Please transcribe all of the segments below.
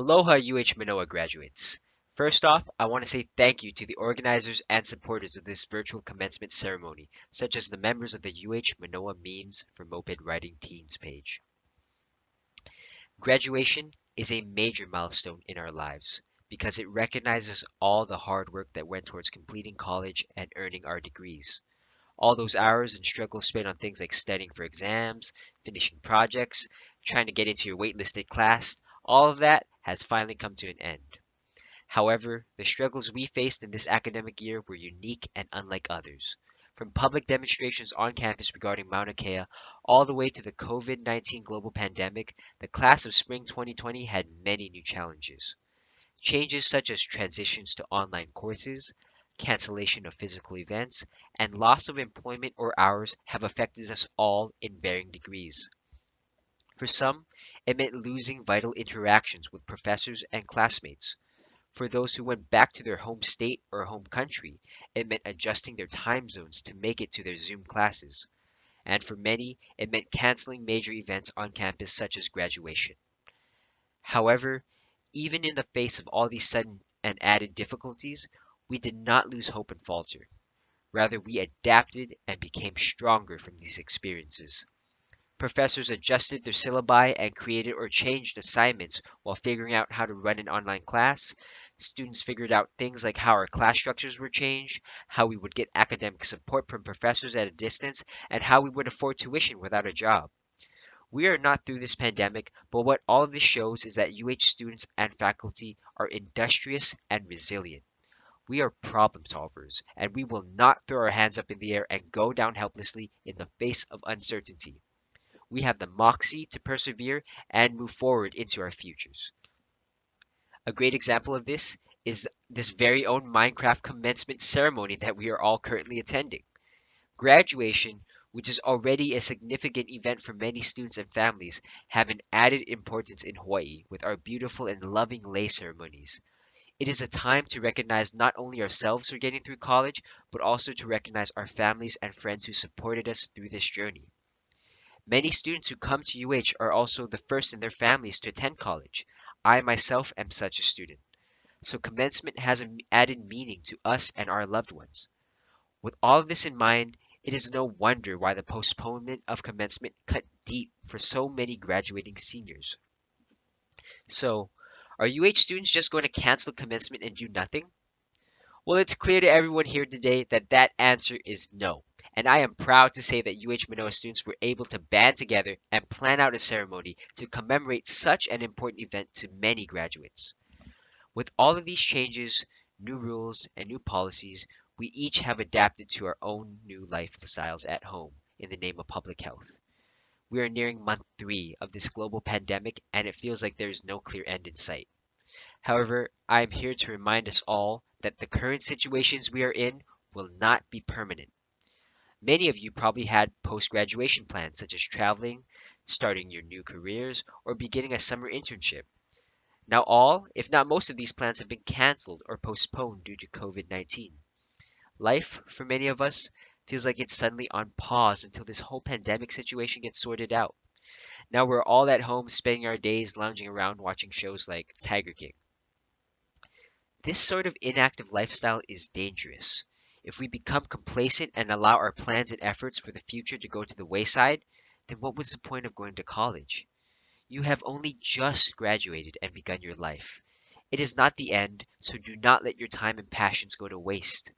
Aloha UH Manoa graduates. First off, I want to say thank you to the organizers and supporters of this virtual commencement ceremony, such as the members of the UH Manoa Memes for Moped Riding Teens page. Graduation is a major milestone in our lives because it recognizes all the hard work that went towards completing college and earning our degrees. All those hours and struggles spent on things like studying for exams, finishing projects, trying to get into your waitlisted class, all of that has finally come to an end. However, the struggles we faced in this academic year were unique and unlike others. From public demonstrations on campus regarding Mauna Kea all the way to the COVID-19 global pandemic, the class of spring 2020 had many new challenges. Changes such as transitions to online courses, cancellation of physical events, and loss of employment or hours have affected us all in varying degrees. For some, it meant losing vital interactions with professors and classmates. For those who went back to their home state or home country, it meant adjusting their time zones to make it to their Zoom classes. And for many, it meant canceling major events on campus such as graduation. However, even in the face of all these sudden and added difficulties, we did not lose hope and falter. Rather, we adapted and became stronger from these experiences. Professors adjusted their syllabi and created or changed assignments while figuring out how to run an online class. Students figured out things like how our class structures were changed, how we would get academic support from professors at a distance, and how we would afford tuition without a job. We are not through this pandemic, but what all of this shows is that UH students and faculty are industrious and resilient. We are problem solvers, and we will not throw our hands up in the air and go down helplessly in the face of uncertainty. We have the moxie to persevere and move forward into our futures. A great example of this is this very own Minecraft commencement ceremony that we are all currently attending. Graduation, which is already a significant event for many students and families, have an added importance in Hawaii with our beautiful and loving lei ceremonies. It is a time to recognize not only ourselves for getting through college, but also to recognize our families and friends who supported us through this journey. Many students who come to UH are also the first in their families to attend college. I myself am such a student. So commencement has an added meaning to us and our loved ones. With all of this in mind, it is no wonder why the postponement of commencement cut deep for so many graduating seniors. So, are UH students just going to cancel commencement and do nothing? Well, it's clear to everyone here today that that answer is no. And I am proud to say that UH Manoa students were able to band together and plan out a ceremony to commemorate such an important event to many graduates. With all of these changes, new rules, and new policies, we each have adapted to our own new lifestyles at home in the name of public health. We are nearing month 3 of this global pandemic, and it feels like there is no clear end in sight. However, I am here to remind us all that the current situations we are in will not be permanent. Many of you probably had post graduation plans such as traveling, starting your new careers, or beginning a summer internship. Now, all, if not most of these plans have been canceled or postponed due to COVID 19. Life, for many of us, feels like it's suddenly on pause until this whole pandemic situation gets sorted out. Now we're all at home spending our days lounging around watching shows like Tiger King. This sort of inactive lifestyle is dangerous. If we become complacent and allow our plans and efforts for the future to go to the wayside, then what was the point of going to college? You have only just graduated and begun your life. It is not the end, so do not let your time and passions go to waste.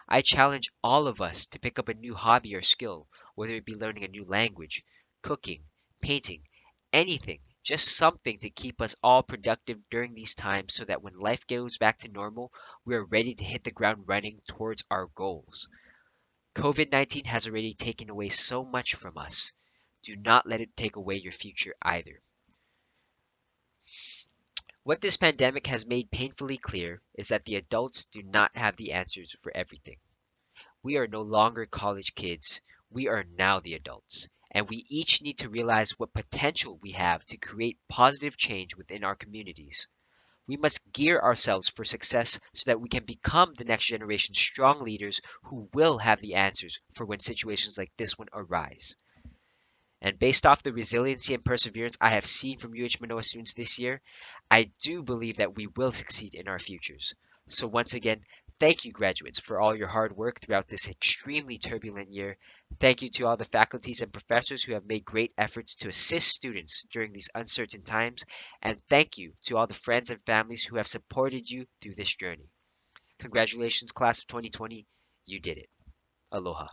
I challenge all of us to pick up a new hobby or skill, whether it be learning a new language, cooking, painting, anything, just something to keep us all productive during these times so that when life goes back to normal, we are ready to hit the ground running towards our goals. COVID 19 has already taken away so much from us. Do not let it take away your future either. What this pandemic has made painfully clear is that the adults do not have the answers for everything. We are no longer college kids. We are now the adults. And we each need to realize what potential we have to create positive change within our communities. We must gear ourselves for success so that we can become the next generation strong leaders who will have the answers for when situations like this one arise. And based off the resiliency and perseverance I have seen from UH Manoa students this year, I do believe that we will succeed in our futures. So once again, thank you graduates for all your hard work throughout this extremely turbulent year. Thank you to all the faculties and professors who have made great efforts to assist students during these uncertain times. And thank you to all the friends and families who have supported you through this journey. Congratulations, class of 2020. You did it. Aloha.